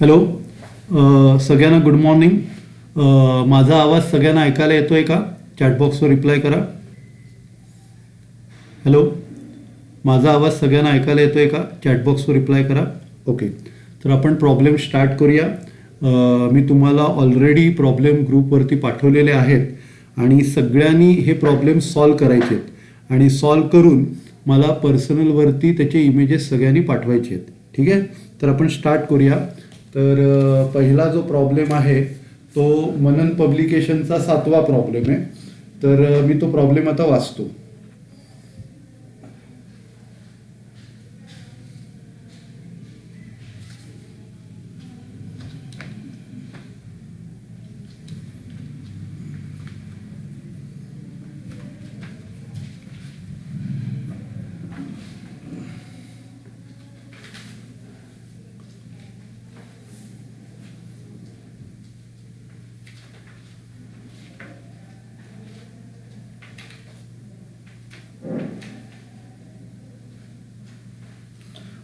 Hello. सगळ्यांना good morning. माझा आवाज सगळ्यांना ऐकायला येतो आहे का? चॅटबॉक्सवर रिप्लाय करा. हॅलो. माझा आवाज सगळ्यांना ऐकायला येतो आहे का? चॅटबॉक्सवर रिप्लाय करा. ओके. तर आपण प्रॉब्लेम स्टार्ट करूया. मी तुम्हाला ऑलरेडी प्रॉब्लेम ग्रुपवरती पाठवलेले आहेत आणि सगळ्यांनी हे प्रॉब्लेम सॉल्व करायचे आहेत आणि सॉल्व करून मला पर्सनलवरती त्याचे इमेजेस सगळ्यांनी पाठवायचे आहेत. ठीक आहे. तर आपण स्टार्ट करूया. तर पहिला जो प्रॉब्लेम आहे तो मनन पब्लिकेशनचा 7वा प्रॉब्लेम आहे. तर मी तो प्रॉब्लेम आता वाचतो.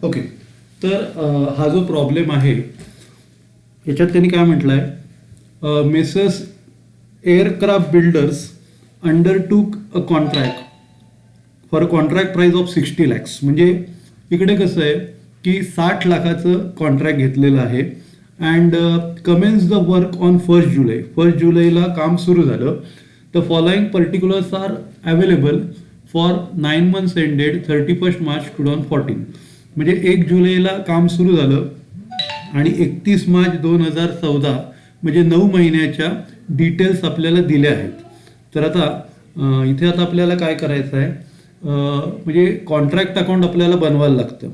ओके. तर हा जो प्रॉब्लेम आहे याच्यात त्यांनी काय म्हटलं आहे, messrs aircraft builders undertook a contract for a contract price of 60 lakhs. म्हणजे इकडे कसं आहे की 60 लाखाचं कॉन्ट्रॅक्ट घेतलेलं आहे and commence the work on 1 July. 1 जुलैला काम सुरू झालं. The following particulars are available for 9 months ended 31 March 2014. म्हणजे 1 जुलैला काम सुरू झालं आणि 31 मार्च 2014 म्हणजे 9 महिन्याच्या डिटेल्स आपल्याला दिल्या आहेत. तर आता इथे आता आपल्याला काय करायचं आहे, म्हणजे कॉन्ट्रॅक्ट अकाउंट आपल्याला बनवायला लागतं.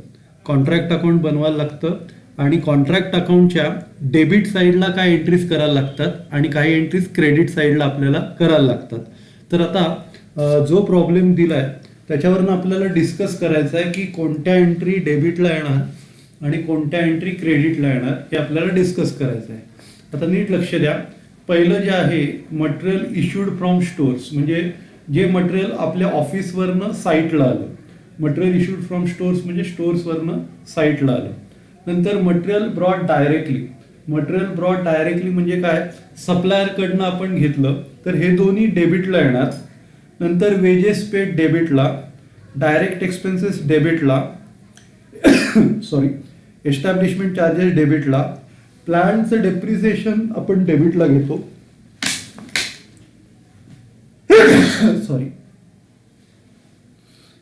कॉन्ट्रॅक्ट अकाउंट बनवायला लागतं आणि कॉन्ट्रॅक्ट अकाउंटच्या डेबिट साईडला काय एंट्रीज करायला लागतात आणि काही एंट्रीज क्रेडिट साईडला आपल्याला करायला लागतात. तर आता जो प्रॉब्लेम दिला आहे त्याच्यावरनं आपल्याला डिस्कस करायचं आहे की कोणत्या एंट्री डेबिटला येणार आणि कोणत्या एंट्री क्रेडिटला येणार हे आपल्याला डिस्कस करायचं आहे. आता नीट लक्ष द्या. पहिलं जे आहे मटेरियल इश्यूड फ्रॉम स्टोर्स, म्हणजे जे मटेरियल आपल्या ऑफिसवरनं साईटला आलं. मटेरियल इश्यूड फ्रॉम स्टोर्स म्हणजे स्टोर्सवरनं साईटला आलं. नंतर material brought directly. Material brought directly म्हणजे काय, सप्लायरकडनं आपण घेतलं तर हे दोन्ही डेबिटला येणार. नंतर वेजेस पेड डेबिटला, डायरेक्ट एक्सपेन्सेस डेबिटला, सॉरी एस्टॅब्लिशमेंट चार्जेस डेबिटला, प्लॅनचं डेप्रिसिएशन आपण डेबिटला घेतो, सॉरी.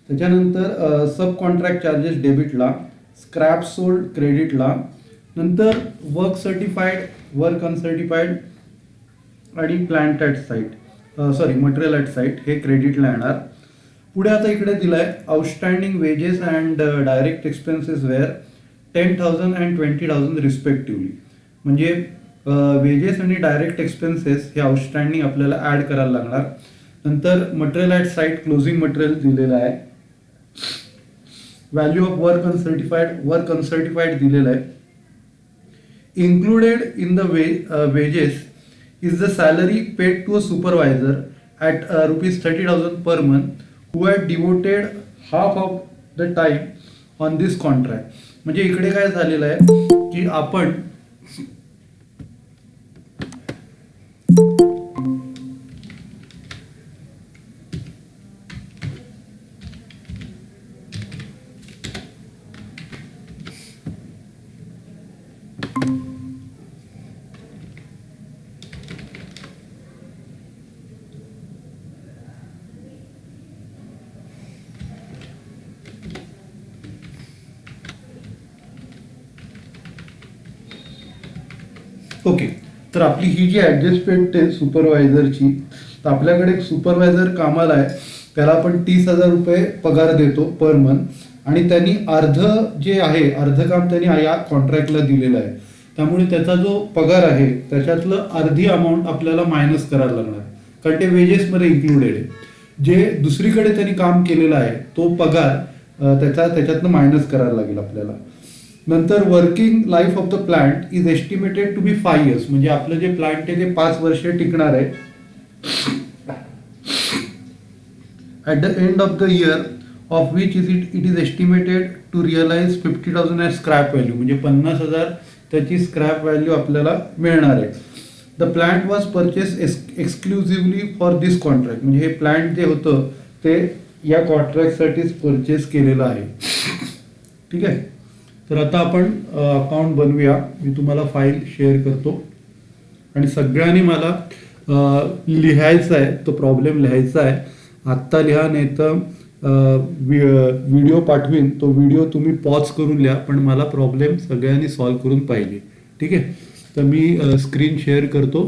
त्याच्यानंतर सब कॉन्ट्रॅक्ट चार्जेस डेबिटला, स्क्रॅप सोल्ड क्रेडिटला, नंतर वर्क सर्टिफाईड, वर्क अनसर्टिफाईड आणि plant at site, sorry material at site हे क्रेडिटला येणार. पुढे आता इकडे दिलाय outstanding wages and direct expenses were 10,000 and 20,000 respectively. म्हणजे वेजेस आणि डायरेक्ट एक्सपेन्सेस हे आउटस्टँडिंग आपल्याला ॲड करायला लागणार. नंतर material at site closing material दिलेलं आहे. व्हॅल्यू ऑफ वर्क अनसर्टिफाईड दिलेलं आहे. Included in the wedges is the salary paid to a supervisor at rupees 30,000 per month who had devoted half of the time on this contract. म्हणजे इकडे काय झालेलं आहे की आपण ओके. तर आपली ही जी ॲडजस्टमेंट आहे सुपरवायझरची, तर आपल्याकडे एक सुपरवायझर कामाला आहे, त्याला आपण 30,000 रुपये पगार देतो पर मंथ आणि त्यांनी अर्ध जे आहे अर्ध काम त्यांनी या कॉन्ट्रॅक्टला दिलेलं आहे. त्यामुळे त्याचा जो पगार आहे त्याच्यातलं अर्धी अमाऊंट आपल्याला मायनस करायला लागणार कारण ते वेजेसमध्ये इन्क्लुडेड आहे. जे दुसरीकडे त्यांनी काम केलेलं आहे तो पगार त्याच्यातनं मायनस करायला लागेल आपल्याला. नंतर working life of the plant is estimated to be 5 years. म्हणजे आपलं जे प्लांट आहे ते 5 वर्ष टिकणार आहे. At the end of the year of which it is estimated to realise 50,000 as scrap value. म्हणजे 50,000 त्याची स्क्रॅप व्हॅल्यू आपल्याला मिळणार आहे. The plant was purchase exclusively for this contract, म्हणजे हे प्लांट जे होतं ते या कॉन्ट्रॅक्टसाठीच परचेस केलेलं आहे. ठीक आहे. तर आता आपण अकाउंट बनवूया. मी तुम्हाला फाईल शेअर करतो आणि सगळ्यांनी मला लिहायचा आहे, तो प्रॉब्लेम लिहायचा आहे. आत्ता लिहा, नाही तर व्हिडिओ पाठवीन, तो व्हिडिओ तुम्ही पॉज करून लिहा, पण मला प्रॉब्लेम सगळ्यांनी सॉल्व्ह करून पाहिजे. ठीक आहे. तर मी स्क्रीन शेअर करतो.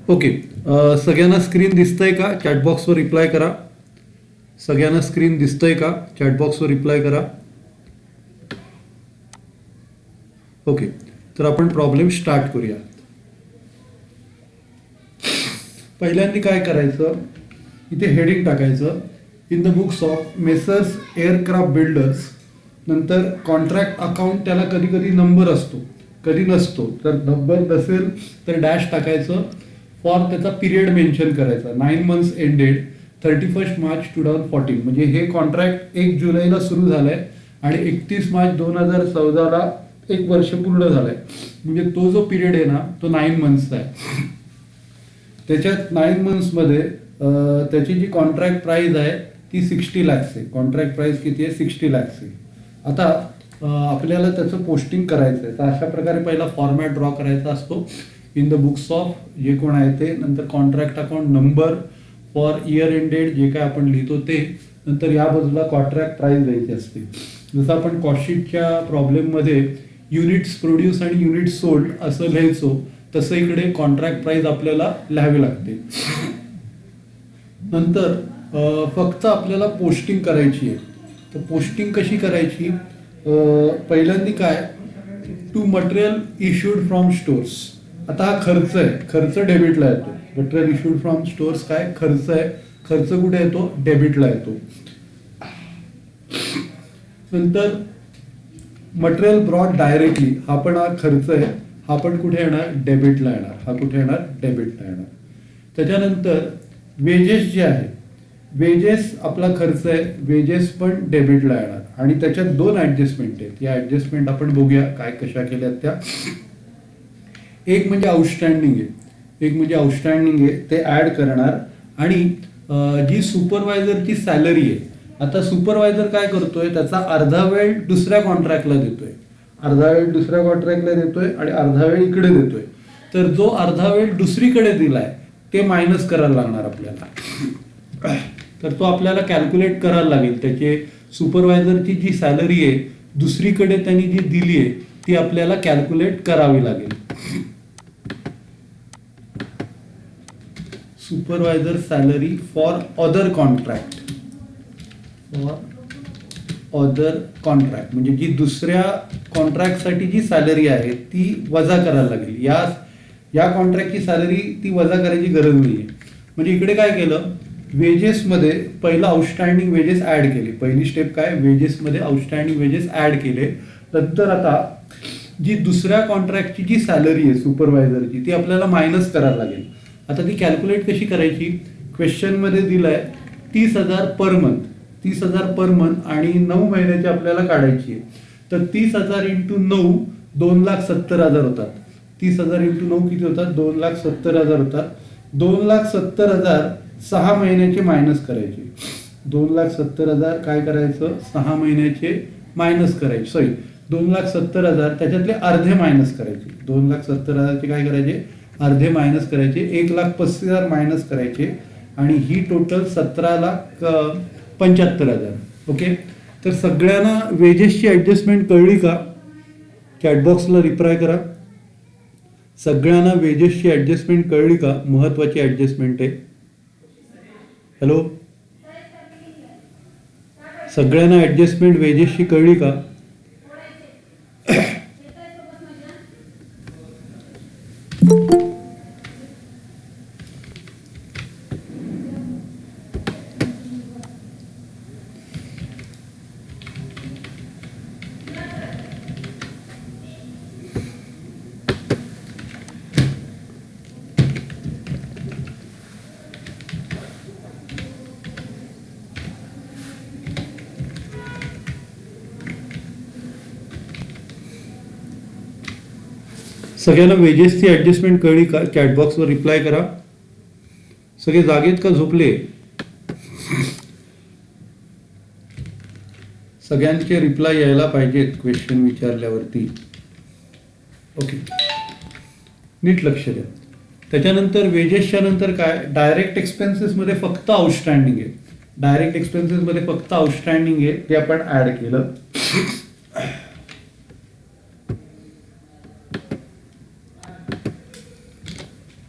ओके. सगळ्यांना स्क्रीन दिसतंय का? चॅटबॉक्सवर रिप्लाय करा. सगळ्यांना स्क्रीन दिसतंय का? चॅटबॉक्सवर रिप्लाय करा. ओके. तर आपण प्रॉब्लेम स्टार्ट करूया. पहिल्यांदा काय करायचं, इथे हेडिंग टाकायचं, in the books of messrs aircraft builders. नंतर कॉन्ट्रॅक्ट अकाउंट, त्याला कधी कधी नंबर असतो, कधी नसतो. तर नंबर नसेल तर डॅश टाकायचं. फॉर त्याचा पिरियड मेन्शन करायचा, 9 months एंडेड 31 March 2014. म्हणजे हे कॉन्ट्रॅक्ट 1 जुलैला सुरू झालंय आणि 31 March 2014ला 1 वर्ष पूर्ण झालंय. म्हणजे तो जो पिरियड आहे ना, तो 9 months आहे. त्याच्यात 9 months मध्ये त्याची जी कॉन्ट्रॅक्ट प्राइस आहे ती 60 lakhs आहे. कॉन्ट्रॅक्ट प्राइस किती आहे? 60 lakhs आहे. आता आपल्याला त्याचं पोस्टिंग करायचं आहे. तर अशा प्रकारे पहिला फॉर्मॅट ड्रॉ करायचा असतो. इन द बुक्स ऑफ जे कोण आहे ते, नंतर contract account number, for year ended जे काय आपण लिहितो ते, नंतर या बाजूला कॉन्ट्रॅक्ट प्राइस द्यायची असते. जसं आपण कॉस्टशीटच्या प्रॉब्लेममध्ये युनिट्स प्रोड्यूस आणि युनिट्स सोल्ड असं लिहायचो, तसं इकडे कॉन्ट्रॅक्ट प्राइस आपल्याला लिहावी लागते. नंतर फक्त आपल्याला पोस्टिंग करायची आहे. तर पोस्टिंग कशी करायची? पहिल्यांदा काय, to material issued from stores. आता हा खर्च आहे, खर्च डेबिटला येतो. मटेरियल इश्यूड फ्रॉम स्टोर्स काय? खर्च आहे. खर्च कुठे येतो? डेबिटला येतो. नंतर मटेरियल ब्रॉड डायरेक्टली, हा पण हा खर्च आहे, हा पण कुठे येणार? डेबिटला येणार. हा कुठे येणार? डेबिटला येणार. त्याच्यानंतर वेजेस जे आहे, वेजेस आपला खर्च आहे, वेजेस पण डेबिटला येणार. आणि त्याच्यात 2 ऍडजस्टमेंट आहेत. या ऍडजस्टमेंट आपण बघूया काय कशा केल्यात त्या. एक म्हणजे आउटस्टँडिंग आहे, एक म्हणजे आउटस्टँडिंग आहे ते ऍड करणार. आणि जी सुपरवायझरची सॅलरी आहे, आता सुपरवायझर काय करतोय, त्याचा अर्धा वेळ दुसऱ्या कॉन्ट्रॅक्टला देतोय, अर्धा वेळ दुसऱ्या कॉन्ट्रॅक्टला देतोय आणि अर्धा वेळ इकडे देतोय. तर जो अर्धा वेळ दुसरीकडे दिलाय ते मायनस करायला लागणार आपल्याला. तर तो आपल्याला कॅल्क्युलेट करायला लागेल. त्याचे सुपरवायझरची जी सॅलरी आहे दुसरीकडे त्यांनी जी दिली आहे ती आपल्याला कॅल्क्युलेट करावी लागेल. Supervisor salary for other contract, for other contract म्हणजे जी दुसऱ्या कॉन्ट्रॅक्टसाठी जी सॅलरी आहे ती वजा करायला लागेल. या कॉन्ट्रॅक्टची सॅलरी ती वजा करायची गरज नाही आहे. म्हणजे इकडे काय केलं, वेजेसमध्ये पहिलं आउटस्टँडिंग वेजेस ऍड केले. पहिली स्टेप काय, वेजेसमध्ये आउटस्टँडिंग वेजेस ऍड केले. नंतर आता जी दुसऱ्या कॉन्ट्रॅक्टची जी सॅलरी आहे सुपरवायझरची ती आपल्याला मायनस करायला लागेल. आता ती कॅल्क्युलेट कशी करायची? क्वेश्चनमध्ये दिलंय 30,000 पर मंथ, 30,000 पर मंथ आणि 9 महिन्याची आपल्याला काढायची आहे. तर 30,000 × 9 2,70,000 होतात. 30,000 इंटू 9 किती होतात? 2,70,000 होतात. 2,70,000 6 महिन्याचे मायनस करायचे. 2,70,000 काय करायचं? 6 महिन्याचे मायनस करायचे. सॉरी, 2,70,000 त्याच्यातले अर्धे मायनस करायचे. 2,70,000चे काय करायचे? अर्धे मायनस करायचे. 1,35,000 मायनस करायचे आणि ही टोटल 17,75,000. ओके, तर सगळ्यांना वेजेसची ॲडजस्टमेंट कळली का? चॅटबॉक्सला रिप्लाय करा. सगळ्यांना वेजेसची ॲडजस्टमेंट कळली का? महत्त्वाची ॲडजस्टमेंट आहे. हॅलो, सगळ्यांना ॲडजस्टमेंट वेजेसची कळली का? सगळ्यांना वेजेसची ॲडजस्टमेंट कळली का? चॅटबॉक्सवर रिप्लाय करा. सगळे जागेत का झोपले? सगळ्यांचे रिप्लाय यायला पाहिजेत क्वेश्चन विचारल्यावरती. ओके, नीट लक्ष द्या. त्याच्यानंतर वेजेसच्या नंतर काय? डायरेक्ट एक्सपेन्सेसमध्ये फक्त आउटस्टँडिंग आहे. डायरेक्ट एक्सपेन्सेसमध्ये फक्त आउटस्टँडिंग आहे, ते आपण ऍड केलं.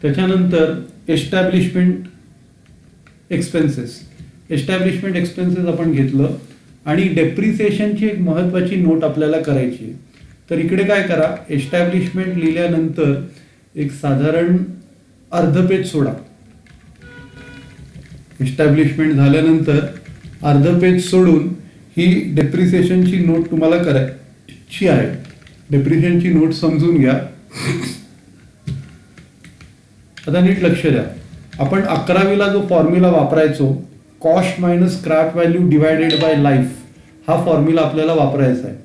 त्याच्यानंतर एस्टॅब्लिशमेंट एक्सपेन्सेस आपण घेतलं आणि डेप्रिसिएशनची एक महत्त्वाची नोट आपल्याला करायची. तर इकडे काय करा? एस्टॅब्लिशमेंट लिहिल्यानंतर एक साधारण अर्ध पेज सोडा. एस्टॅब्लिशमेंट झाल्यानंतर अर्ध पेज सोडून ही डेप्रिसिएशनची नोट तुम्हाला करायची आहे. डेप्रिसिएशनची नोट समजून घ्या. आता नीट लक्ष द्या. आपण 11वीला जो फॉर्म्युला वापरायचो, cost minus scrap value divided by life, हा फॉर्म्युला आपल्याला वापरायचा आहे.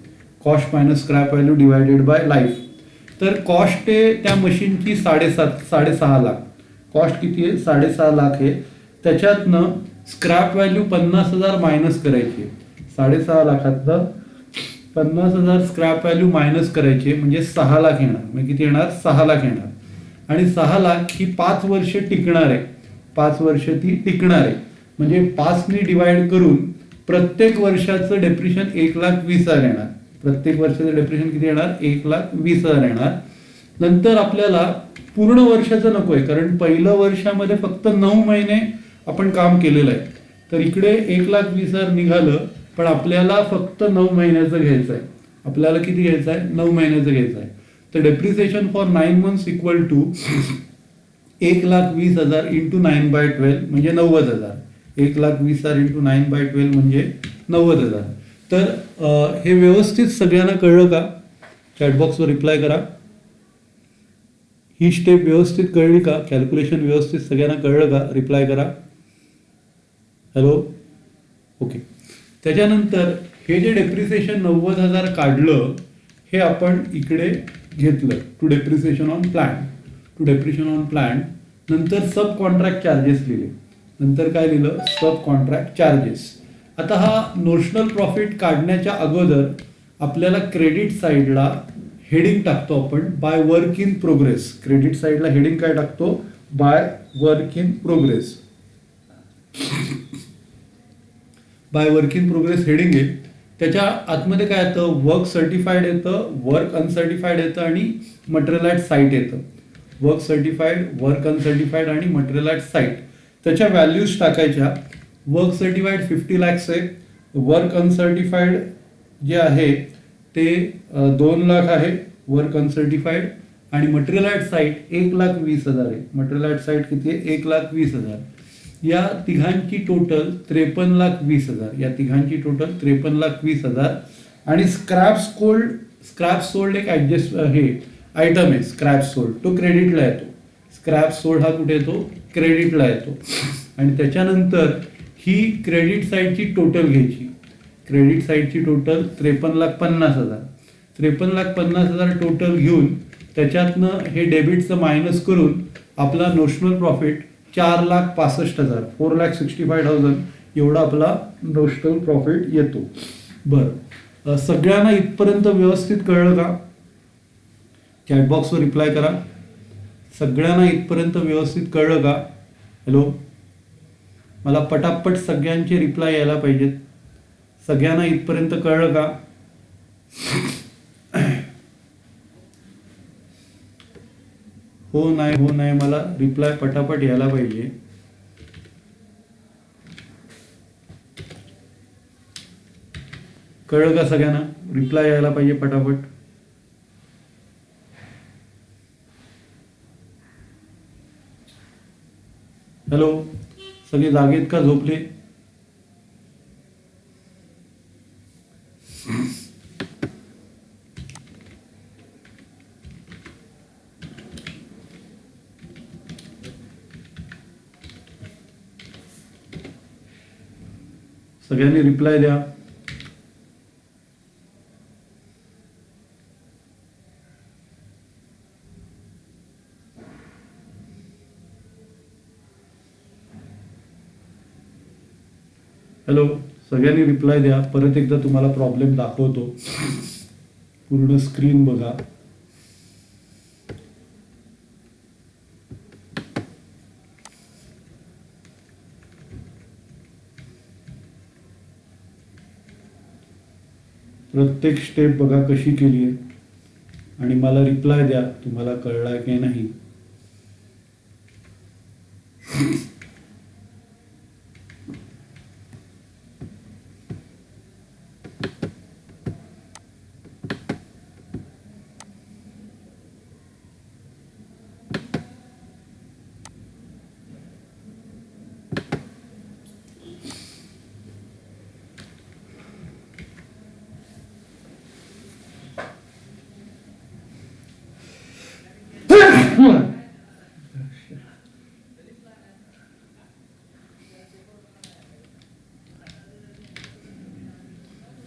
Cost minus scrap value divided by life. तर कॉस्ट आहे त्या मशीनची 6.5 लाख. कॉस्ट किती आहे? 6.5 लाख आहे. त्याच्यातनं स्क्रॅप व्हॅल्यू 50,000 मायनस करायची. 6.5 लाखातलं 50,000 स्क्रॅप व्हॅल्यू मायनस करायचे म्हणजे 6 लाख येणार. म्हणजे किती येणार? 6 लाख येणार. आणि 6 लाख ही 5 वर्ष टिकणार आहे. 5 वर्ष ती टिकणार आहे म्हणजे 5ने डिवाइड करून प्रत्येक वर्षाचं डेप्रिशन 1,20,000 येणार. प्रत्येक वर्षाचं डेप्रिशन किती येणार? 1,20,000 येणार. नंतर आपल्याला पूर्ण वर्षाचं नको आहे, कारण पहिलं वर्षामध्ये फक्त 9 महिने आपण काम केलेलं आहे. तर इकडे 1,20,000 निघालं, पण आपल्याला फक्त 9 महिन्याचं घ्यायचं आहे. आपल्याला किती घ्यायचं आहे? 9 महिन्याचं घ्यायचं आहे. तर depreciation for 9 months equal to 1,20,000 into 9/12 म्हणजे 90,000. 1,20,000 इंटू 9/12 म्हणजे 90,000. तर हे व्यवस्थित सगळ्यांना कळलं का? चॅटबॉक्सवर रिप्लाय करा. ही स्टेप व्यवस्थित कळली का? कॅल्क्युलेशन व्यवस्थित सगळ्यांना कळलं का? रिप्लाय करा. Hello, okay. त्याच्यानंतर हे जे डेप्रिसिएशन 90,000 काढलं, हे आपण इकडे घेतलं टू डेप्रिसिएशन ऑन प्लांट. नंतर सब कॉन्ट्रॅक्ट चार्जेस लिहिले. नंतर काय लिहिलं? सब कॉन्ट्रॅक्ट चार्जेस. आता हा नोशनल प्रॉफिट काढण्याच्या अगोदर आपल्याला क्रेडिट साईडला हेडिंग टाकतो आपण by work in progress. Credit साईडला हेडिंग काय टाकतो? By work in progress. By work in progress heading आहे. त्याच्या आतमध्ये काय येतं? वर्क सर्टिफाईड येतं, वर्क अनसर्टिफाईड येतं आणि मटेरियल ॲट साईट येतं. वर्क सर्टिफाईड, वर्क अनसर्टिफाईड आणि मटेरियल ॲट साईट. त्याच्या व्हॅल्यूज टाकायच्या. वर्क सर्टिफाईड 50 lakhs आहे. वर्क अनसर्टिफाईड जे आहे ते 2 लाख आहे वर्क अनसर्टिफाईड. आणि मटेरियल ॲट साईट 1,20,000 आहे. मटेरियल ॲट साईट किती आहे? 1,20,000. या तिघांची टोटल 53,20,000. या तिघांची टोटल 53,20,000. आणि स्क्रॅप सोल्ड एक ऍडजस्ट हे आयटम आहे. स्क्रॅप सोल्ड तो क्रेडिटला येतो. स्क्रॅप सोल्ड हा कुठे येतो? क्रेडिटला येतो. आणि त्याच्यानंतर ही क्रेडिट साईडची टोटल घ्यायची. क्रेडिट साईडची टोटल 53,50,000. 53,50,000 टोटल घेऊन त्याच्यातनं हे डेबिटचं मायनस करून आपला नोशनल प्रॉफिट 4,65,000 4,65,000 एवढा आपला नोशनल प्रॉफिट येतो. बरं, सगळ्यांना इथपर्यंत व्यवस्थित कळलं का? चॅटबॉक्सवर रिप्लाय करा. सगळ्यांना इथपर्यंत व्यवस्थित कळलं का? हॅलो, मला पटापट सगळ्यांचे रिप्लाय यायला पाहिजेत. सगळ्यांना इथपर्यंत कळलं का? हो नाही, मला रिप्लाय पटापट यायला पाहिजे. कळलं का सगळ्यांना? रिप्लाय यायला पाहिजे पटापट. हॅलो, सगळे जागेत का झोपले? सगळ्यांनी रिप्लाय द्या. हॅलो, सगळ्यांनी रिप्लाय द्या. परत एकदा तुम्हाला प्रॉब्लेम दाखवतो. पूर्ण स्क्रीन बघा. प्रत्येक स्टेप बघा कशी केली आहे आणि मला रिप्लाय द्या तुम्हाला कळलाय की नाही.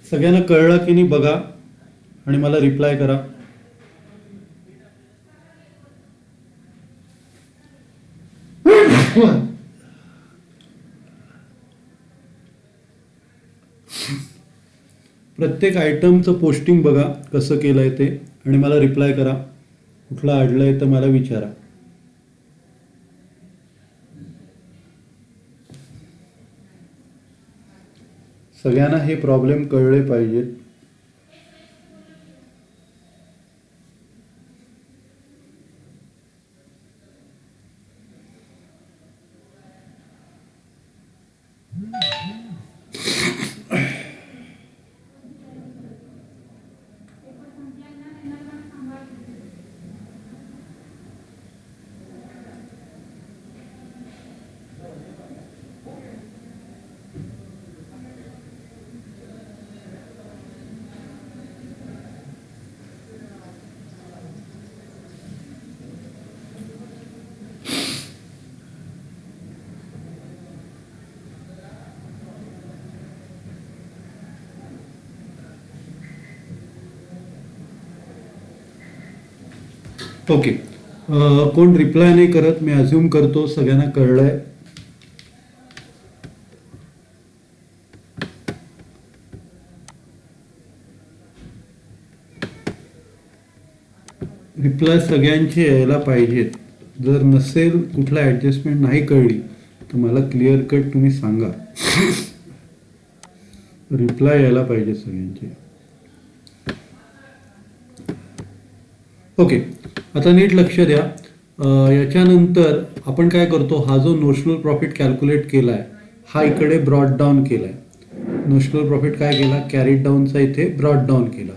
सगळ्यांना कळलं की नाही बघा आणि मला रिप्लाय करा. प्रत्येक आयटमचं पोस्टिंग बघा कसं केलंय ते आणि मला रिप्लाय करा. कुठलं अडलंय तर मला विचारा. सगळ्यांना हे प्रॉब्लेम कळले पाहिजेत. ओके, कोण रिप्लाय नाही करत, मी अज्युम करतो सगळ्यांना कळलंय. रिप्लाय सगळ्यांचे यायला पाहिजेत. जर नसेल कुठला ॲडजस्टमेंट नाही कळली तर मला क्लिअर कट तुम्ही सांगा. रिप्लाय यायला पाहिजे सगळ्यांचे. ओके, आता नीट लक्ष द्या. याच्यानंतर आपण काय करतो, हा जो नोशनल प्रॉफिट कॅल्क्युलेट केलाय हा इकडे ब्रॉड डाऊन केलाय. नोशनल प्रॉफिट काय केला, कॅरीड डाऊनचा इथे ब्रॉड डाऊन केला.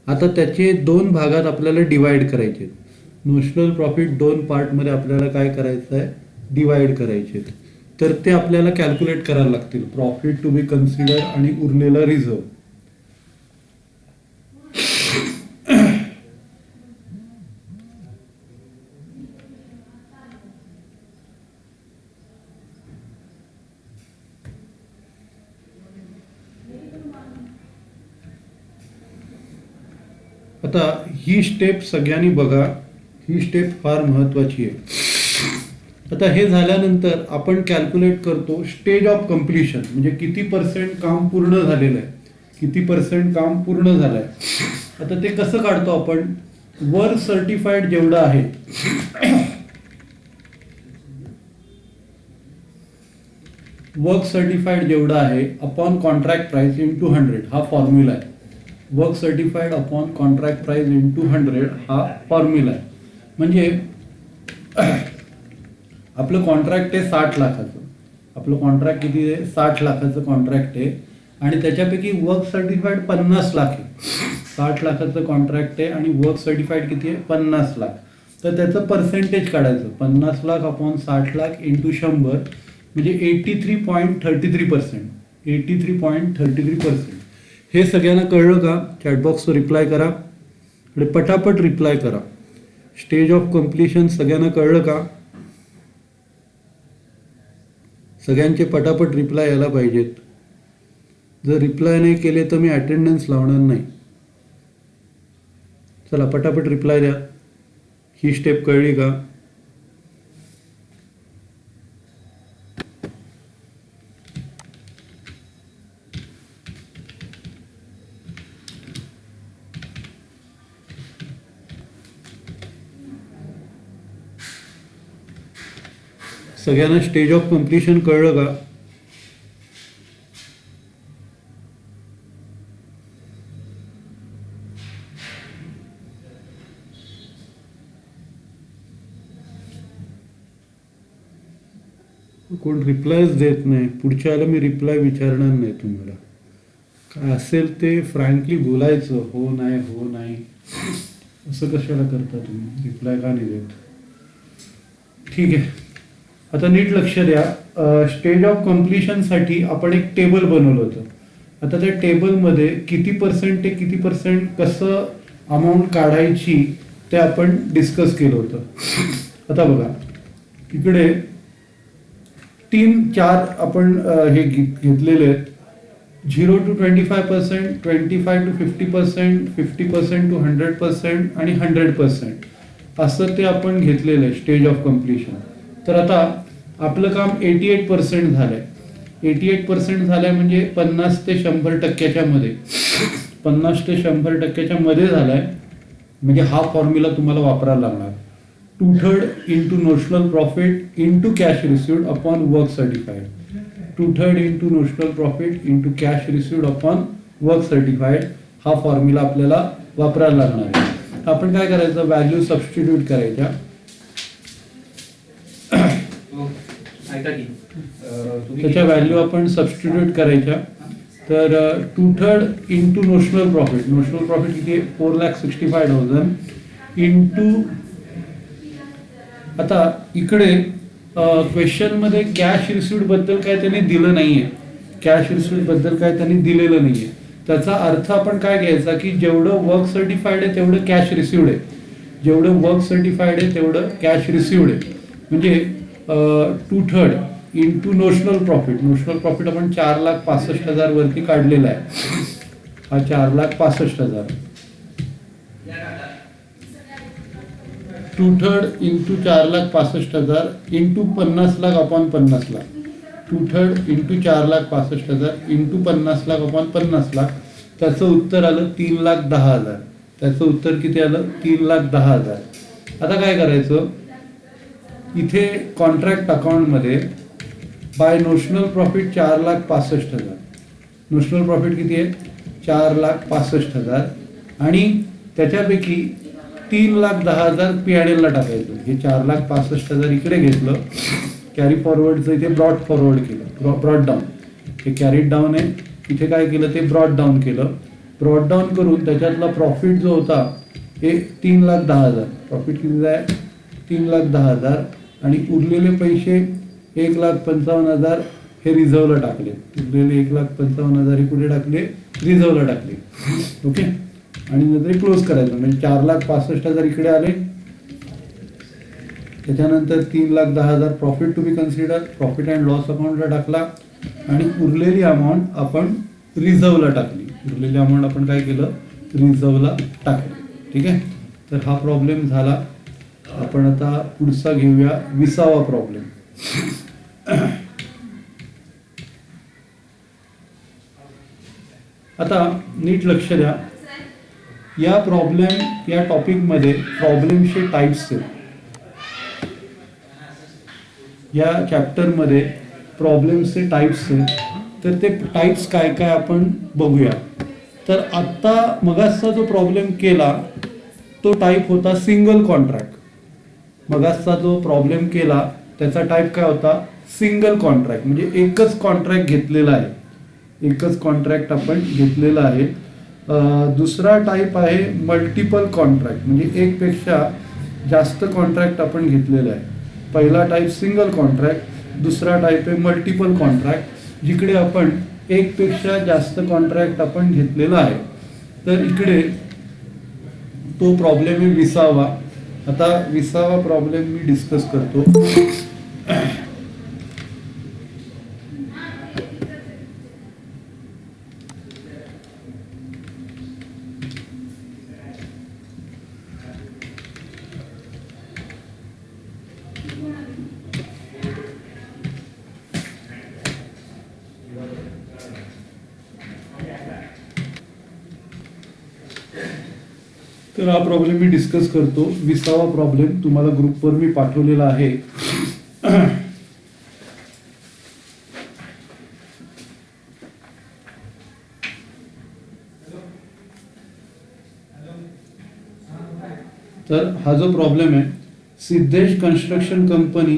आता त्याचे दोन भागात आपल्याला डिवाइड करायचे. नोशनल प्रॉफिट दोन पार्टमध्ये आपल्याला काय करायचं आहे, डिवाइड करायचे. तर ते आपल्याला कॅल्क्युलेट करायला लागतील. प्रॉफिट टू बी कन्सिडर आणि उरलेला रिझर्व. आता ही स्टेप सगळ्यांनी बघा ही स्टेप फार महत्त्वाची आहे. आता हे झाल्यानंतर आपण कॅल्क्युलेट करतो स्टेज ऑफ कम्प्लिशन, म्हणजे किती पर्सेंट काम पूर्ण झालेलं आहे, किती पर्सेंट काम पूर्ण झालं आहे. आता ते कसं काढतो आपण, वर्क सर्टिफाईड जेवढं आहे वर्क सर्टिफाईड जेवढं आहे अपॉन कॉन्ट्रॅक्ट प्राइस इंटू 100 हा फॉर्म्युला आहे. Work certified upon contract price into 100 हा फॉर्म्युला आहे. म्हणजे आपलं कॉन्ट्रॅक्ट आहे 60 लाखाचं, आपलं कॉन्ट्रॅक्ट किती आहे, 60 लाखाचं कॉन्ट्रॅक्ट आहे आणि त्याच्यापैकी वर्क सर्टिफाईड 50 लाख आहे. 60 लाखाचं कॉन्ट्रॅक्ट आहे आणि वर्क सर्टिफाईड किती आहे, 50 लाख. तर त्याचं पर्सेंटेज काढायचं, 50 लाख अपॉन 60 लाख इंटू 100 म्हणजे 83.33%. 83.33%. हे सगळ्यांना कळलं का? चॅटबॉक्सवर रिप्लाय करा आणि पटापट रिप्लाय करा. स्टेज ऑफ कम्प्लिशन सगळ्यांना कळलं का? सगळ्यांचे पटापट रिप्लाय यायला पाहिजेत. जर रिप्लाय नाही केले तर मी अटेंडन्स लावणार नाही. चला पटापट रिप्लाय द्या. ही स्टेप कळली का? सगळ्यांना स्टेज ऑफ कम्प्लिशन कळलं का? कोण रिप्लायच देत नाही. पुढच्या वेळेला मी रिप्लाय विचारणार नाही तुम्हाला. काय असेल ते फ्रँकली बोलायचं, हो नाही हो नाही. असं कशाला करता तुम्ही? रिप्लाय का नाही देत? ठीक आहे, आता नीट लक्ष द्या. स्टेज ऑफ कम्प्लिशनसाठी आपण एक टेबल बनवलं होतं. आता त्या टेबलमध्ये किती पर्सेंट ते किती पर्सेंट कसं अमाऊंट काढायची ते आपण डिस्कस केलं होतं. आता बघा इकडे 3-4 आपण हे घेतलेले आहेत. 0 to 25%, 25 to 50%, 50% to 100% आणि 100% असं ते आपण घेतलेलं आहे स्टेज ऑफ कम्प्लिशन. तर आता आपलं काम 88% झालंय. 88% झालंय म्हणजे 50 ते 100% मध्ये, 50 ते 100% मध्ये झालाय. म्हणजे हा फॉर्म्युला तुम्हाला वापरायला लागणार. 2/3 into notional profit into cash received upon work certified. 2/3 into notional profit into cash received upon work certified हा फॉर्म्युला आपल्याला वापरायला लागणार आहे. आपण काय करायचं, व्हॅल्यू सबस्टिट्यूट करायच्या. त्याच्या व्हॅल्यू आपण सबस्टिट्यूट करायच्या. तर 2/3 into notional profit, notional profit किती आहे, 4,65,000 इंटू, आता इकडे क्वेश्चनमध्ये कॅश रिसिव्ड बद्दल काय त्यांनी दिलं नाहीये, कॅश रिसिव्ड बद्दल काय त्यांनी दिलेलं नाहीये. त्याचा अर्थ आपण काय घ्यायचा की जेवढं वर्क सर्टिफाईड आहे तेवढं कॅश रिसिव्ड आहे, जेवढं वर्क सर्टिफाईड आहे तेवढं कॅश रिसिव्ड आहे. म्हणजे 2/3 into notional profit, notional profit आपण 4,65,000 वरती काढलेला आहे. हा 4,65,000, 2/3 into 4,65,000 into 50 lakh upon 50 lakh. 2/3 into 4,65,000 into 50 lakh upon 50 lakh. त्याचं उत्तर आलं 3,10,000. त्याचं उत्तर किती आलं, 3,10,000. आता काय करायचं, इथे कॉन्ट्रॅक्ट अकाउंटमध्ये by notional profit 4,65,000, notional profit किती आहे 4,65,000 आणि त्याच्यापैकी 3,10,000 P&L ला टाकायचं. हे 4,65,000 इकडे घेतलं, कॅरी फॉरवर्डचं इथे ब्रॉड फॉरवर्ड केलं, ब्रॉड डाऊन. हे कॅरीड डाऊन आहे, इथे काय केलं ते ब्रॉड डाऊन केलं. ब्रॉड डाऊन करून त्याच्यातला प्रॉफिट जो होता हे 3,10,000, प्रॉफिट किती आहे 3,10,000 आणि उरलेले पैसे 1,55,000 हे रिझर्वला टाकले. उरलेले 1,55,000 हे कुठे टाकले, रिझर्वला टाकले. ओके, आणि नंतर क्लोज करायचं. म्हणजे 4,65,000 इकडे आले, त्याच्यानंतर 3,10,000 profit to be consider, profit and loss अकाउंटला टाकला आणि उरलेली अमाऊंट आपण रिझर्वला टाकली. उरलेली अमाऊंट आपण काय केलं, रिझर्वला टाकली. ठीक आहे, तर हा प्रॉब्लेम झाला. आपण आता पुढचा घेऊया 20वा प्रॉब्लेम. आता नीट लक्ष द्या. या टॉपिकमध्ये प्रॉब्लेमचे टाईप्स आहेत. या चॅप्टरमध्ये प्रॉब्लेम्सचे टाईप्स आहेत. तर ते टाईप्स काय काय आपण बघूया. तर आत्ता मगासचा जो प्रॉब्लेम केला तो टाईप होता सिंगल कॉन्ट्रॅक्ट. मगासचा जो प्रॉब्लेम केला त्याचा टाईप काय होता? सिंगल कॉन्ट्रॅक्ट, म्हणजे एकच कॉन्ट्रॅक्ट घेतलेला आहे. एकच कॉन्ट्रॅक्ट आपण घेतलेला आहे. दुसरा टाईप आहे मल्टिपल कॉन्ट्रॅक्ट, म्हणजे एकपेक्षा जास्त कॉन्ट्रॅक्ट आपण घेतलेला आहे. पहिला टाईप सिंगल कॉन्ट्रॅक्ट, दुसरा टाईप आहे मल्टिपल कॉन्ट्रॅक्ट, जिकडे आपण एकपेक्षा जास्त कॉन्ट्रॅक्ट आपण घेतलेला आहे. तर इकडे तो प्रॉब्लेम आहे 20वा. आता 20वा प्रॉब्लेम मी डिस्कस करतो. तर हा प्रॉब्लेम मी डिस्कस करतो. 20वा प्रॉब्लेम तुम्हाला ग्रुपवर मी पाठवलेला आहे. तर हा जो प्रॉब्लेम आहे, Siddhesh construction company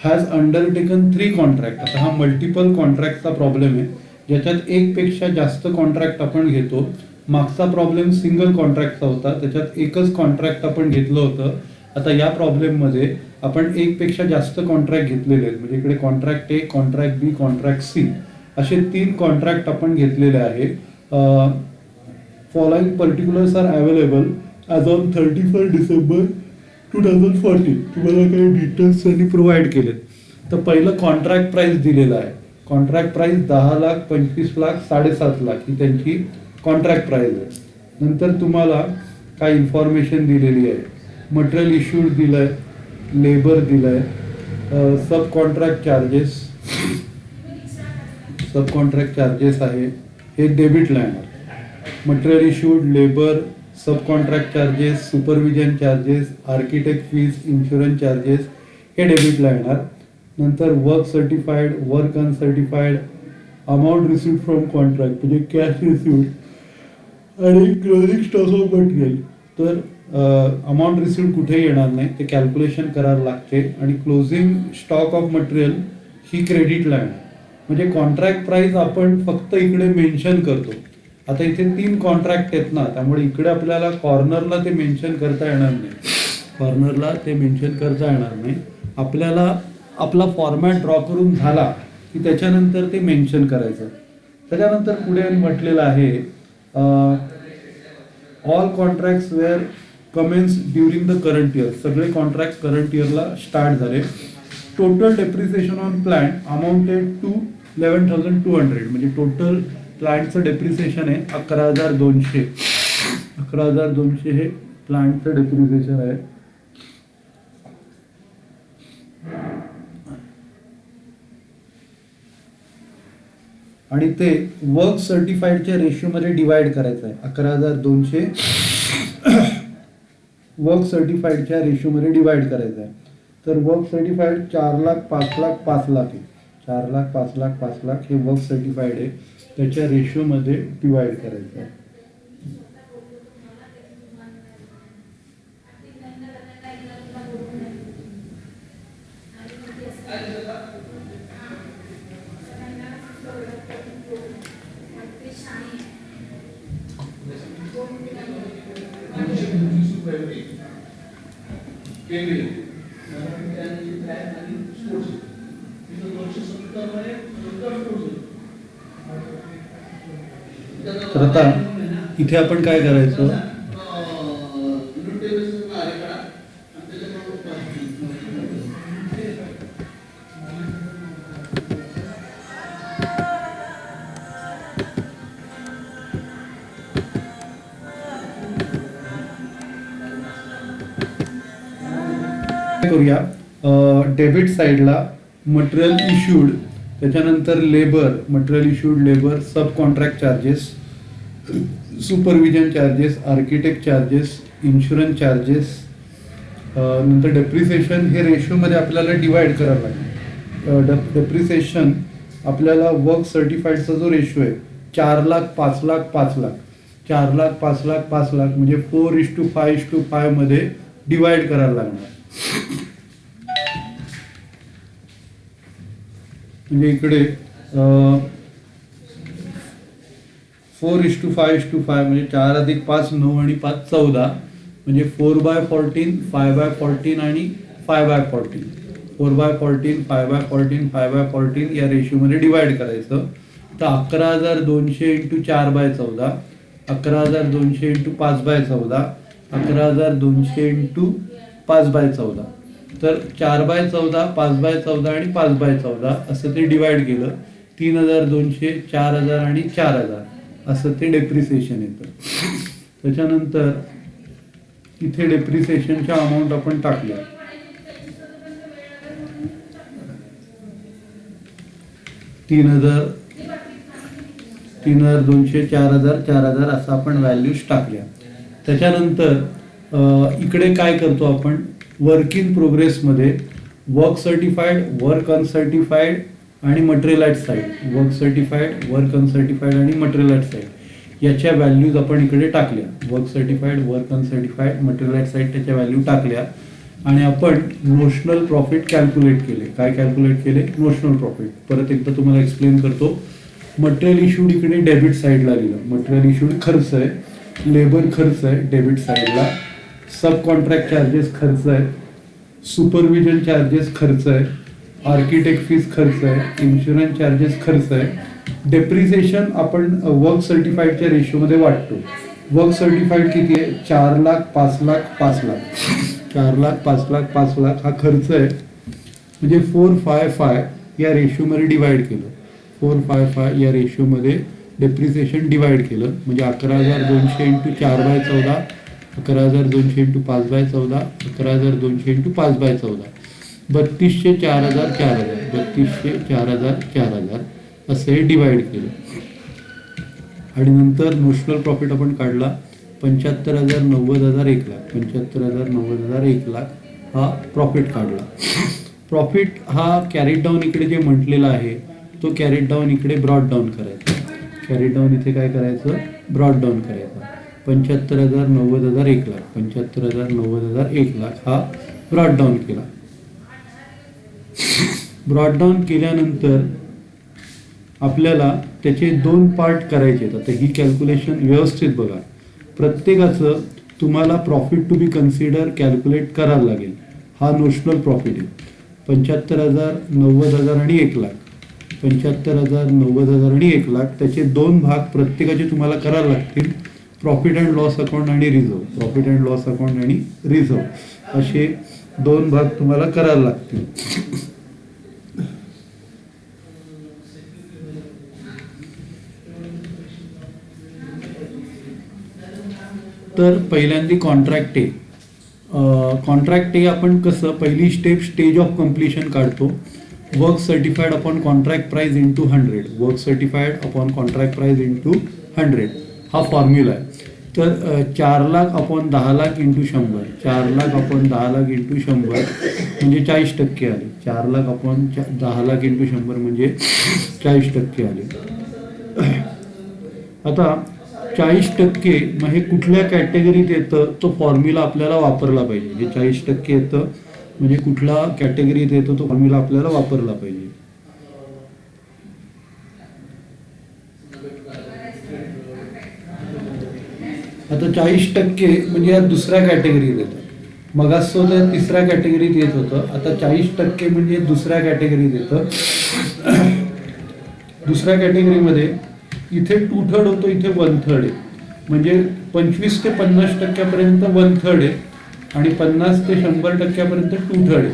has undertaken 3 contract. आता हा मल्टिपल कॉन्ट्रॅक्टचा प्रॉब्लेम आहे, ज्याच्यात एकपेक्षा जास्त कॉन्ट्रॅक्ट आपण घेतो. मागचा प्रॉब्लेम सिंगल कॉन्ट्रॅक्टचा होता, त्याच्यात एकच कॉन्ट्रॅक्ट आपण घेतलं होतं. आता या प्रॉब्लेममध्ये आपण एकपेक्षा जास्त कॉन्ट्रॅक्ट घेतलेले आहेत. म्हणजे इकडे contract A, contract B, contract C असे 3 कॉन्ट्रॅक्ट आपण घेतलेले आहे. Following particulars are available as on 31 December 2014. तुम्हाला काही डिटेल्स त्यांनी प्रोव्हाइड केलेत. तर पहिलं कॉन्ट्रॅक्ट प्राइस दिलेलं आहे. कॉन्ट्रॅक्ट प्राइस 10 लाख, 25 लाख, 7.5 लाख ही त्यांची कॉन्ट्रॅक्ट प्राइस आहे. नंतर तुम्हाला काय इन्फॉर्मेशन दिलेली आहे. मटेरियल इश्यूड दिलं आहे, लेबर दिलं आहे, सब कॉन्ट्रॅक्ट चार्जेस आहे, हे डेबिटला येणार. Material issued, labour, sub contract charges, supervision charges, architect fees, insurance charges हे डेबिटला येणार. नंतर work certified, work uncertified, amount received from contract म्हणजे कॅश रिसिव्ड आणि क्लोजिंग स्टॉक ऑफ मटेरियल. तर अमाऊंट रिसिव्ड कुठेही येणार नाही, ते कॅल्क्युलेशन करायला लागते. आणि क्लोजिंग स्टॉक ऑफ मटेरियल ही क्रेडिटला येणार. म्हणजे कॉन्ट्रॅक्ट प्राइस आपण फक्त इकडे मेन्शन करतो. आता इथे 3 कॉन्ट्रॅक्ट आहेत ना, त्यामुळे इकडे आपल्याला कॉर्नरला ते मेन्शन करता येणार नाही. आपल्याला आपला फॉर्मॅट ड्रॉ करून झाला की त्याच्यानंतर ते मेन्शन करायचं. त्याच्यानंतर पुढे म्हटलेलं आहे all contracts were commenced during the current year. सगळे कॉन्ट्रॅक्ट करंट इयरला स्टार्ट झाले. Total depreciation on plant amounted to 11,200. म्हणजे टोटल प्लांटचं डेप्रिसिएशन आहे 11,200. 11,200 हे प्लांटचं डेप्रिसिएशन आहे. आणि ते वर्क सर्टिफाईडच्या रेशिओमध्ये डिवाइड करायचं आहे. 11,200 वर्क सर्टिफाईडच्या रेशिओमध्ये डिवाइड करायचं आहे. तर वर्क सर्टिफाईड 4 लाख, 5 लाख, 5 लाख आहे. 4 लाख, 5 लाख, 5 लाख हे वर्क सर्टिफाईड आहे, त्याच्या रेशिओमध्ये डिवाइड करायचं आहे. तर आता इथे आपण काय करायचं, करूया डेबिट साईडला मटेरियल इश्यूड, त्याच्यानंतर labour, material issued, labour, sub contract charges, supervision charges, architect charges, insurance charges, नंतर डेप्रिसिएशन. हे रेशोमध्ये आपल्याला डिवाइड करावं लागेल. डेप्रिसिएशन आपल्याला वर्क सर्टिफाईडचा जो रेशो आहे 4 लाख 5 लाख 5 लाख, 4 लाख 5 लाख 5 लाख म्हणजे 4:5:5 मध्ये डिवाइड करायला लागणार. म्हणजे इकडे 4:5:5 म्हणजे 4 अधिक 5 9 आणि 5 14 म्हणजे 4/14, 5/14 आणि 5/14. 4/14, 5/14, 5/14 या रेशोमध्ये डिवाइड करायचं. तर 11,200 × 4/14, 11,200 × 5/14, 11,200 × 5/14. तर 4/14, 5/14 आणि 5/14 असं ते डिवाइड केलं. 3,200, 4,000 आणि 4,000 असं ते डेप्रिसिएशन येतं. त्याच्यानंतर इथे डेप्रिसिएशनच्या अमाऊंट आपण टाकल्या. 3,200, 4,000, 4,000 असं आपण व्हॅल्यूज टाकल्या. त्याच्यानंतर इकडे काय करतो आपण, वर्क इन प्रोग्रेसमध्ये वर्क सर्टिफाईड, वर्क अनसर्टिफाईड आणि material side, work certified, work uncertified आणि मटेरियल साईड याच्या व्हॅल्यूज आपण इकडे टाकल्या. Work certified, work uncertified, material side त्याच्या व्हॅल्यू टाकल्या आणि आपण नोशनल प्रॉफिट कॅल्क्युलेट केले. काय कॅल्क्युलेट केले? Notional profit. परत एकदा तुम्हाला एक्सप्लेन करतो. मटेरियल इश्यूड इकडे डेबिट साईडला लिहिलं. मटेरियल इश्यूड खर्च आहे, लेबर खर्च आहे डेबिट साईडला, सब कॉन्ट्रॅक्ट चार्जेस खर्च आहे, सुपरविजन चार्जेस खर्च आहे, आर्किटेक्ट फीस खर्च आहे, इन्शुरन्स चार्जेस खर्च आहे. डेप्रिसिएशन आपण वर्क सर्टिफाईडच्या रेशोमध्ये वाटतो. वर्क सर्टिफाईड किती आहे? 4 लाख 5 लाख 5 लाख, 4 लाख 5 लाख 5 लाख हा खर्च आहे. म्हणजे 4/5 या रेशोमध्ये डिवाइड केलं. 4/5 या रेशोमध्ये डेप्रिसिएशन डिवाइड केलं. म्हणजे 11,200 × 4/14, 11,200 × 5/14, 11,200 × 5/14, 3,200, 4,000, 4,000, 3,200, 4,000, 4,000 असं हे डिवाइड केलं. आणि नंतर नोशनल प्रॉफिट आपण काढला. 75,000, 90,000, 1 लाख, 75,000, 90,000, 1 लाख हा प्रॉफिट काढला. प्रॉफिट हा कॅरीड डाऊन इकडे जे म्हटलेला आहे तो कॅरीड डाऊन इकडे ब्रॉड डाऊन करायचा. कॅरीड डाऊन इथे काय करायचं? ब्रॉड डाऊन करायचा. 75,000, 90,000, 1 लाख, 75,000, 90,000, 1 लाख हा ब्रॉड डाऊन केला. ब्रॉड डाऊन केल्यानंतर आपल्याला त्याचे 2 पार्ट करायचे आहेत. आता ही कॅल्क्युलेशन व्यवस्थित बघा. प्रत्येकाचं तुम्हाला profit to be consider calculate करायला लागेल. हा नोशनल प्रॉफिट आहे. 75,000, 90,000 आणि 1 लाख, 75,000, 90,000 आणि 1 लाख त्याचे 2 भाग प्रत्येकाचे तुम्हाला करायला लागतील. प्रॉफिट अँड लॉस अकाउंट आणि reserve, profit and loss account आणि रिझर्व असे 2 भाग तुम्हाला करायला लागतील. तर पहिल्यांदा कॉन्ट्रॅक्ट ए. कॉन्ट्रॅक्ट ए आपण कसं, पहिली स्टेप स्टेज ऑफ कम्प्लिशन काढतो. Work certified upon contract price into 100, work certified upon contract price into 100 हा फॉर्म्युला आहे. तर 4 lakh upon 10 lakh into 100, 4 lakh upon 10 lakh into 100 म्हणजे 40% आले. 4 लाख अपॉन 10 लाख इंटू 100 म्हणजे 40% आले. आता 40% मग हे कुठल्या कॅटेगरीत येतं तो फॉर्म्युला आपल्याला वापरला पाहिजे. हे 40% येतं म्हणजे कुठला कॅटेगरीत येतो तो फॉर्म्युला आपल्याला वापरला पाहिजे. आता 40% म्हणजे या दुसऱ्या कॅटेगरीत येतं. मग असं तिसऱ्या कॅटेगरीत येत होतं. आता 40% म्हणजे दुसऱ्या कॅटेगरीत येतं. दुसऱ्या कॅटेगरीमध्ये इथे 2/3 होतो, इथे 1/3 आहे. म्हणजे 25 ते 50% 1/3 आहे आणि 50 ते 100% 2/3 आहे.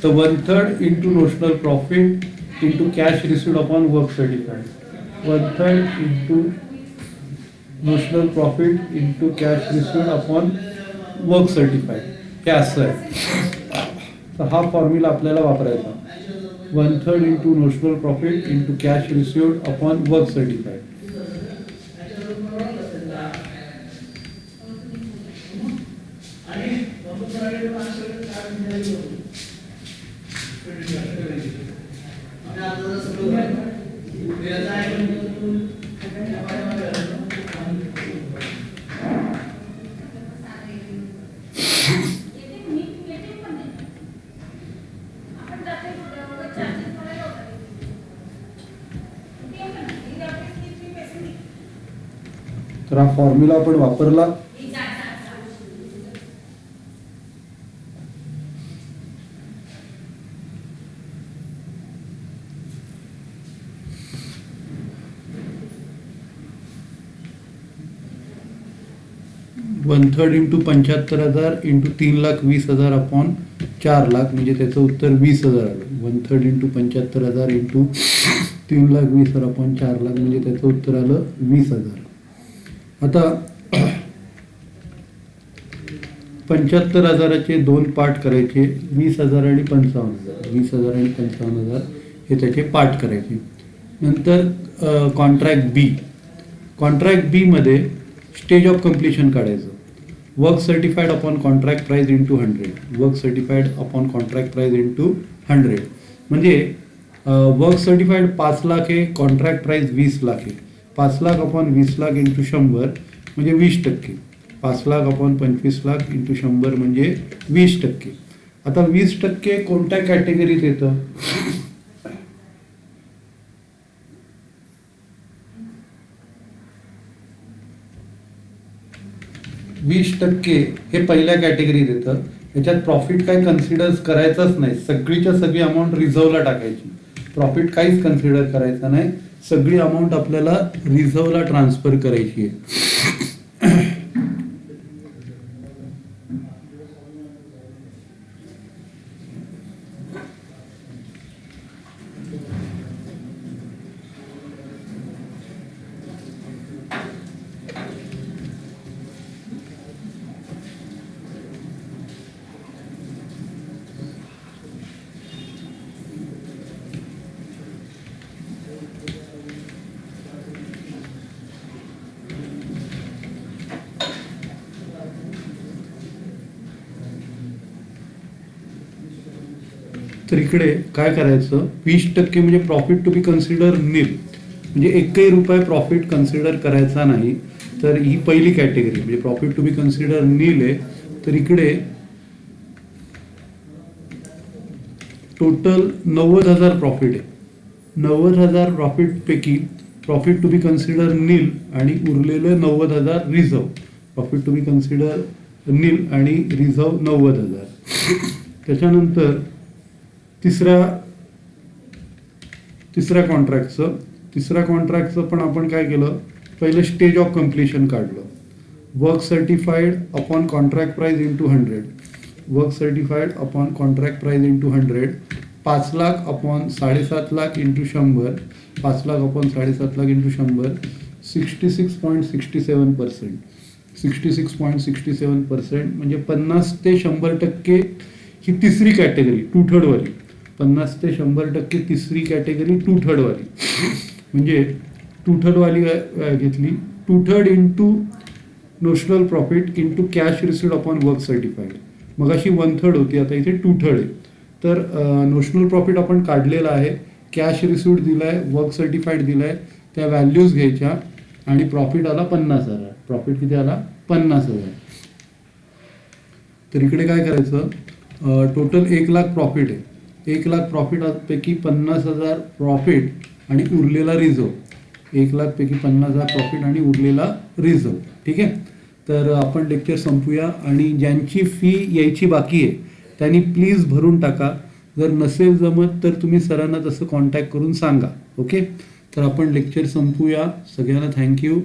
तर 1/3 into notional profit into cash received upon work certified, 1/3 into notional profit into cash received upon work certified. हे असं आहे. तर हा फॉर्म्युला आपल्याला वापरायचा. 1/3 into notional profit into cash received upon work certified. तर हा फॉर्म्युला आपण वापरला. One third into 75,000 into 3,20,000 upon 4 lakh म्हणजे त्याचं उत्तर 20,000 आलं. 1/3 इंटू 75,000 इंटू 3,20,000 अपॉन 4 लाख म्हणजे त्याचं उत्तर आलं 20,000. आता 75,000चे 2 पार्ट करायचे, 20,000 आणि 55,000. 20,000 आणि 55,000 हे त्याचे पार्ट करायचे. नंतर कॉन्ट्रॅक्ट बी. कॉन्ट्रॅक्ट बी मध्ये स्टेज ऑफ कम्प्लिशन काढायचं. Work certified upon contract price into 100. Work certified upon contract price into 100 म्हणजे वर्क सर्टिफाईड 5 लाख आहे, कॉन्ट्रॅक्ट प्राइस 20 लाख आहे. 5 लाख अपॉन 20 लाख इंटू 100 म्हणजे 20%. 5 लाख अपॉन 25 लाख इंटू 100 म्हणजे 20%. आता 20% कोणत्या कॅटेगरीत येतं? 20% हे पहिल्या कॅटेगरीत येतं. याच्यात प्रॉफिट काही कन्सिडर करायचंच नाही. सगळीच्या सगळी अमाऊंट रिझर्वला टाकायची. प्रॉफिट काहीच कन्सिडर करायचं नाही. सगळी अमाऊंट आपल्याला रिझर्वला ट्रान्सफर करायची आहे. तर इकडे काय करायचं, 20% म्हणजे प्रॉफिट टू बी कन्सिडर नील, म्हणजे एकही रुपये प्रॉफिट कन्सिडर करायचा नाही. तर ही पहिली कॅटेगरी म्हणजे profit to be consider nil आहे. तर इकडे टोटल 90,000 प्रॉफिट आहे. 90,000 प्रॉफिटपैकी profit to be consider nil आणि उरलेलं 90,000 reserve. Profit to be consider nil आणि रिझर्व 90,000. त्याच्यानंतर तिसऱ्या कॉन्ट्रॅक्टचं पण आपण काय केलं, पहिलं स्टेज ऑफ कम्प्लिशन काढलं. Work certified upon contract price into 100. Work certified upon contract price into 100. 5 lakh upon 7.5 lakh into 100. 5 lakh upon 7.5 lakh into 100. 66.67%. 66.67% म्हणजे 50 ते 100% ही तिसरी कॅटेगरी 2/3 वाली. 50 ते 100% तिसरी कॅटेगरी 2/3 वाली. म्हणजे 2/3 वाली घेतली. 2/3 into notional profit into cash received upon work certified. मग अशी 1/3 होती, आता इथे 2/3 आहे. तर नोशनल प्रॉफिट आपण काढलेला आहे, कॅश रिसिव्ड दिला आहे, वर्क सर्टिफाईड दिला आहे, त्या व्हॅल्यूज घ्यायच्या आणि प्रॉफिट आला 50,000. प्रॉफिट किती आला? 50,000. तर इकडे काय करायचं, टोटल 1 लाख प्रॉफिट आहे. 1 लाख प्रॉफिटपैकी 50,000 प्रॉफिट आणि उरलेला रिझर्व. 1 लाख पैकी 50,000 प्रॉफिट आणि उरलेला रिझर्व. ठीक आहे. तर आपण लेक्चर संपूया आणि ज्यांची फी यायची बाकी आहे त्यांनी प्लीज भरून टाका. जर नसेल जमत तर तुम्ही सरांना तसं कॉन्टॅक्ट करून सांगा. ओके. तर आपण लेक्चर संपूया. सगळ्यांना थँक्यू.